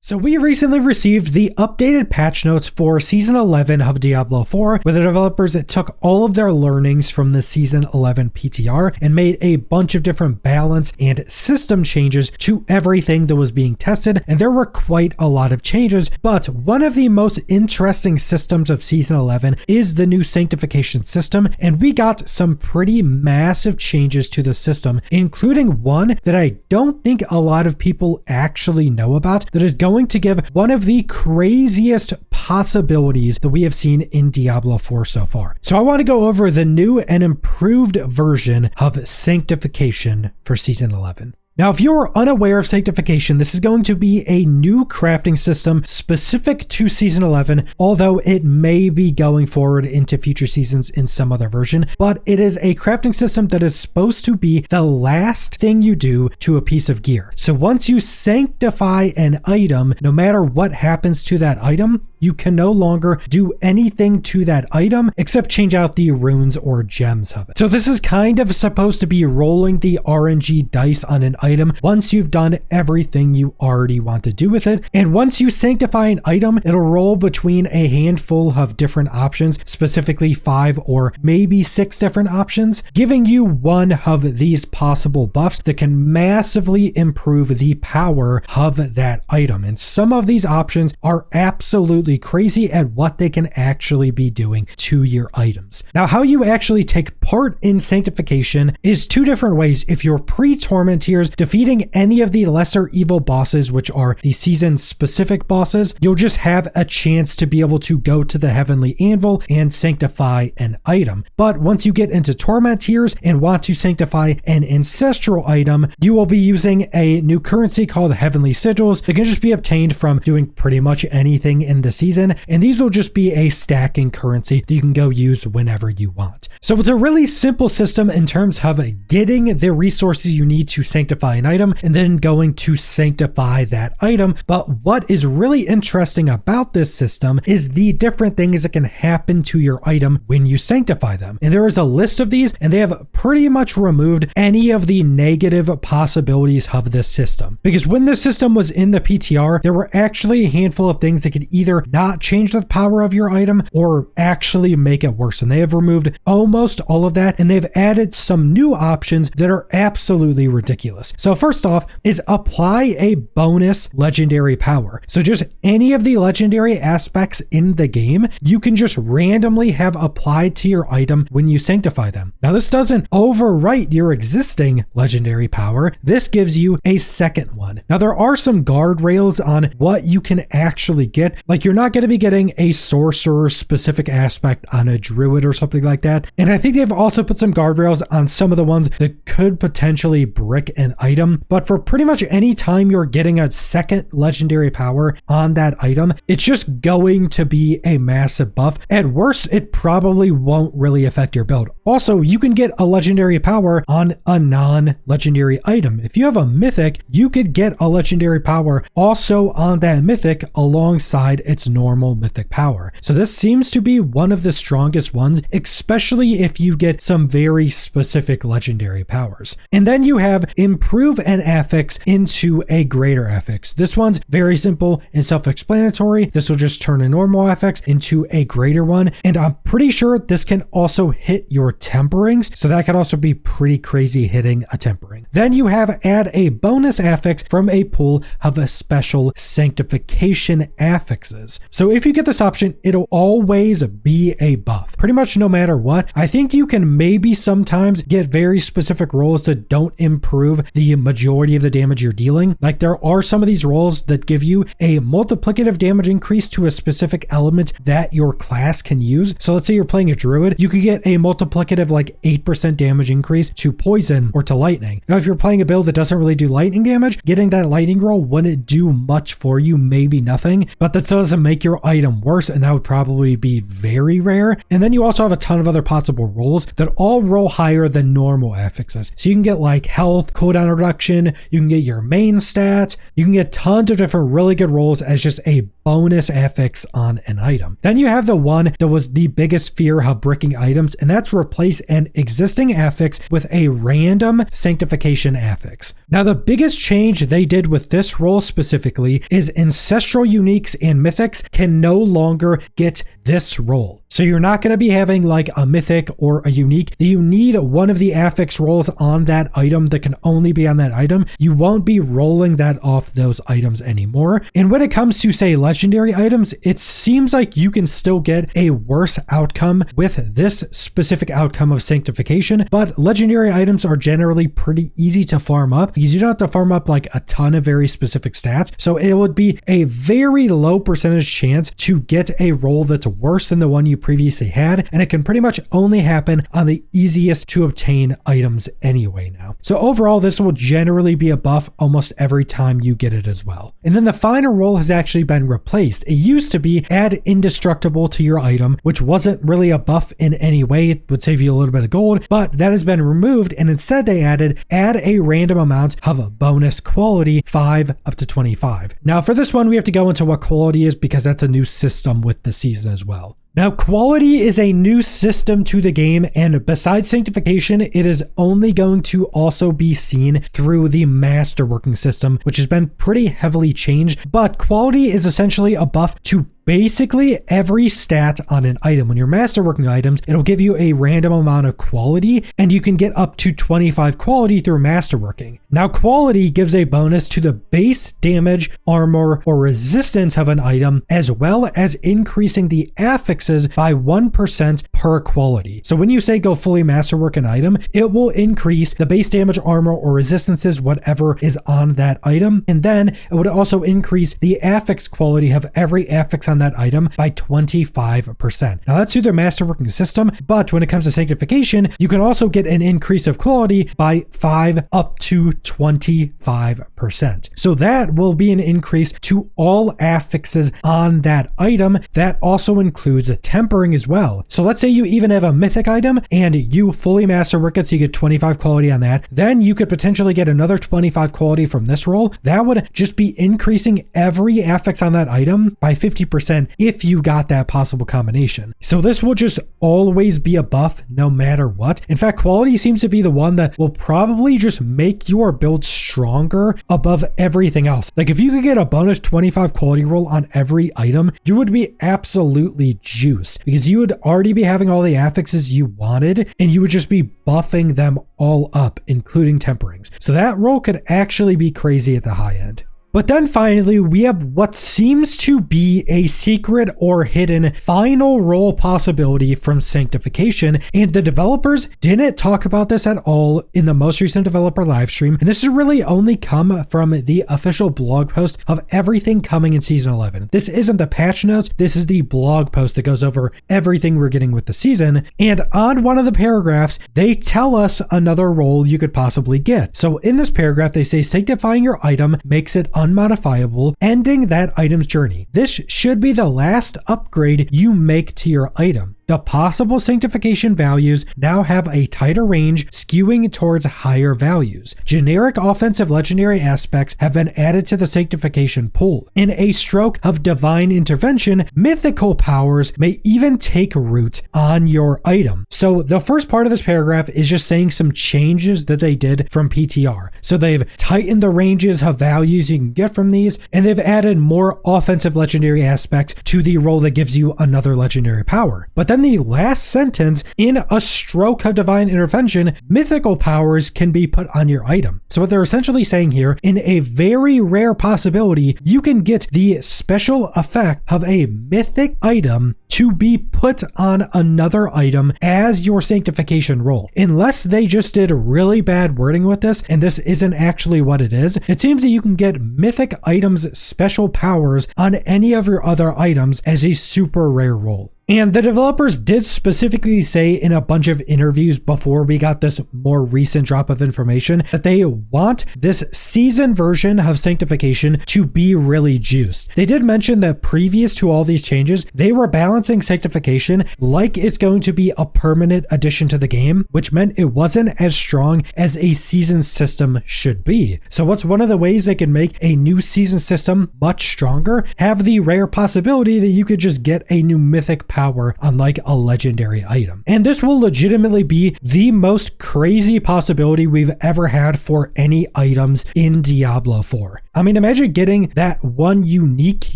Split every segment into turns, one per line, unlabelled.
So we recently received the updated patch notes for Season 11 of Diablo 4, where the developers took all of their learnings from the Season 11 PTR and made a bunch of different balance and system changes to everything that was being tested, and there were quite a lot of changes, but one of the most interesting systems of Season 11 is the new sanctification system, and we got some pretty massive changes to the system, including one that I don't think a lot of people actually know about, that is going to give one of the craziest possibilities that we have seen in Diablo 4 so far. So I want to go over the new and improved version of sanctification for Season 11. Now, if you're unaware of sanctification, this is going to be a new crafting system specific to Season 11, although it may be going forward into future seasons in some other version, but it is a crafting system that is supposed to be the last thing you do to a piece of gear. So once you sanctify an item, no matter what happens to that item, you can no longer do anything to that item except change out the runes or gems of it. So this is kind of supposed to be rolling the RNG dice on an item once you've done everything you already want to do with it. And once you sanctify an item, it'll roll between a handful of different options, specifically 5 or maybe 6 different options, giving you one of these possible buffs that can massively improve the power of that item. And some of these options are absolutely crazy at what they can actually be doing to your items. Now, how you actually take part in sanctification is 2 different ways. If you're pre-torment tiers, defeating any of the lesser evil bosses, which are the season specific bosses, you'll just have a chance to be able to go to the heavenly anvil and sanctify an item. But once you get into torment tiers and want to sanctify an ancestral item, you will be using a new currency called heavenly sigils that can just be obtained from doing pretty much anything in the season, and these will just be a stacking currency that you can go use whenever you want. So it's a really simple system in terms of getting the resources you need to sanctify an item and then going to sanctify that item. But what is really interesting about this system is the different things that can happen to your item when you sanctify them. And there is a list of these, and they have pretty much removed any of the negative possibilities of this system. Because when this system was in the PTR, there were actually a handful of things that could either not change the power of your item or actually make it worse. And they have removed almost all of that, and they've added some new options that are absolutely ridiculous. So first off is apply a bonus legendary power. So just any of the legendary aspects in the game, you can just randomly have applied to your item when you sanctify them. Now, this doesn't overwrite your existing legendary power. This gives you a second one. Now, there are some guardrails on what you can actually get. Like, you're not going to be getting a sorcerer specific aspect on a druid or something like that. And I think they've also put some guardrails on some of the ones that could potentially brick an item. But for pretty much any time you're getting a second legendary power on that item, it's just going to be a massive buff. At worst, it probably won't really affect your build. Also, you can get a legendary power on a non-legendary item. If you have a mythic, you could get a legendary power also on that mythic alongside its normal mythic power. So this seems to be one of the strongest ones, especially if you get some very specific legendary powers. And then you have improve an affix into a greater affix. This one's very simple and self-explanatory. This will just turn a normal affix into a greater one. And I'm pretty sure this can also hit your temperings. So that could also be pretty crazy hitting a tempering. Then you have add a bonus affix from a pool of a special sanctification affixes. So if you get this option, it'll always be a buff, pretty much no matter what. I think you can maybe sometimes get very specific rolls that don't improve the majority of the damage you're dealing. Like, there are some of these rolls that give you a multiplicative damage increase to a specific element that your class can use. So let's say you're playing a druid, you could get a multiplicative like 8% damage increase to poison or to lightning. Now, if you're playing a build that doesn't really do lightning damage, getting that lightning roll wouldn't do much for you, maybe nothing, but that doesn't make your item worse, and that would probably be very rare. And then you also have a ton of other possible rolls that all roll higher than normal affixes. So you can get like health, cooldown reduction, you can get your main stat, you can get tons of different really good rolls as just a bonus affix on an item. Then you have the one that was the biggest fear of bricking items, and that's replace an existing affix with a random sanctification affix. Now, the biggest change they did with this role specifically is ancestral uniques and mythics can no longer get this role. So you're not going to be having like a mythic or a unique. You need one of the affix rolls on that item that can only be on that item. You won't be rolling that off those items anymore. And when it comes to, say, legendary items, it seems like you can still get a worse outcome with this specific outcome of sanctification, but legendary items are generally pretty easy to farm up because you don't have to farm up like a ton of very specific stats. So it would be a very low percentage chance to get a roll that's worse than the one you previously had, and it can pretty much only happen on the easiest to obtain items anyway now. So overall, this will generally be a buff almost every time you get it as well. And then the final role has actually been replaced. It used to be add indestructible to your item, which wasn't really a buff in any way. It would save you a little bit of gold, but that has been removed, and instead they added add a random amount of bonus quality 5 up to 25. Now for this one, we have to go into what quality is because that's a new system with the season as well. Now, quality is a new system to the game, and besides sanctification, it is only going to also be seen through the masterworking system, which has been pretty heavily changed, but quality is essentially a buff to basically every stat on an item. When you're masterworking items, it'll give you a random amount of quality, and you can get up to 25 quality through masterworking. Now, quality gives a bonus to the base damage, armor, or resistance of an item, as well as increasing the affixes by 1% per quality. So when you say go fully masterwork an item, it will increase the base damage, armor, or resistances, whatever is on that item, and then it would also increase the affix quality of every affix on that item by 25%. Now that's through their masterworking system, but when it comes to sanctification, you can also get an increase of quality by 5 up to 25%. So that will be an increase to all affixes on that item. That also includes tempering as well. So let's say you even have a mythic item and you fully masterwork it, so you get 25 quality on that. Then you could potentially get another 25 quality from this roll. That would just be increasing every affix on that item by 50% if you got that possible combination. So this will just always be a buff no matter what. In fact, quality seems to be the one that will probably just make your build stronger above everything else. Like if you could get a bonus 25 quality roll on every item, you would be absolutely juiced because you would already be having all the affixes you wanted, and you would just be buffing them all up, including temperings. So that roll could actually be crazy at the high end. But then finally, we have what seems to be a secret or hidden final role possibility from sanctification, and the developers didn't talk about this at all in the most recent developer livestream, and this has really only come from the official blog post of everything coming in Season 11. This isn't the patch notes, this is the blog post that goes over everything we're getting with the season, and on one of the paragraphs, they tell us another role you could possibly get. So in this paragraph, they say sanctifying your item makes it unmodifiable, ending that item's journey. This should be the last upgrade you make to your item. The possible sanctification values now have a tighter range, skewing towards higher values. Generic offensive legendary aspects have been added to the sanctification pool. In a stroke of divine intervention, mythical powers may even take root on your item. So the first part of this paragraph is just saying some changes that they did from PTR. So they've tightened the ranges of values you can get from these, and they've added more offensive legendary aspects to the role that gives you another legendary power. But then the last sentence, in a stroke of divine intervention, mythical powers can be put on your item. So what they're essentially saying here, in a very rare possibility, you can get the special effect of a mythic item to be put on another item as your sanctification roll. Unless they just did really bad wording with this, and this isn't actually what it is, it seems that you can get mythic items special powers on any of your other items as a super rare roll. And the developers did specifically say in a bunch of interviews before we got this more recent drop of information that they want this season version of sanctification to be really juiced. They did mention that previous to all these changes, they were balanced announcing Sanctification like it's going to be a permanent addition to the game, which meant it wasn't as strong as a season system should be. So what's one of the ways they can make a new season system much stronger? Have the rare possibility that you could just get a new mythic power unlike a legendary item. And this will legitimately be the most crazy possibility we've ever had for any items in Diablo 4. I mean, imagine getting that one unique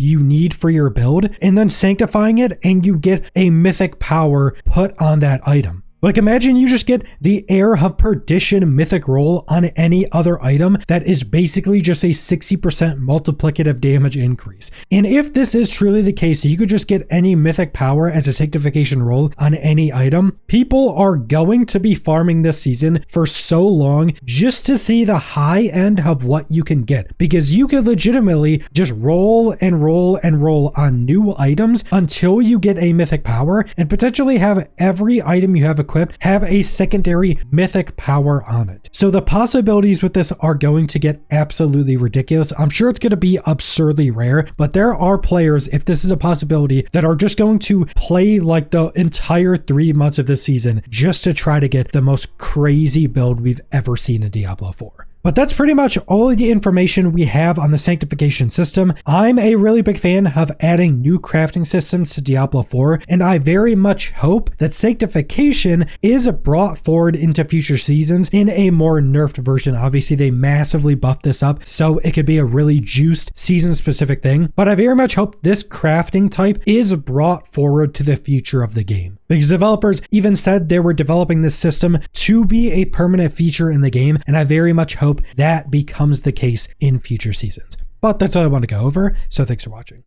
you need for your build and then sanctifying it and you get a mythic power put on that item. Like, imagine you just get the Heir of Perdition mythic roll on any other item that is basically just a 60% multiplicative damage increase. And if this is truly the case, you could just get any mythic power as a sanctification roll on any item, people are going to be farming this season for so long just to see the high end of what you can get. Because you could legitimately just roll and roll and roll on new items until you get a mythic power and potentially have every item you have equipped have a secondary mythic power on it. So the possibilities with this are going to get absolutely ridiculous. I'm sure it's going to be absurdly rare, but there are players, if this is a possibility, that are just going to play like the entire 3 months of this season just to try to get the most crazy build we've ever seen in Diablo 4. But that's pretty much all of the information we have on the Sanctification system. I'm a really big fan of adding new crafting systems to Diablo 4, and I very much hope that Sanctification is brought forward into future seasons in a more nerfed version. Obviously, they massively buffed this up, so it could be a really juiced season-specific thing, but I very much hope this crafting type is brought forward to the future of the game. Because developers even said they were developing this system to be a permanent feature in the game, and I very much hope that becomes the case in future seasons. But that's all I want to go over, so thanks for watching.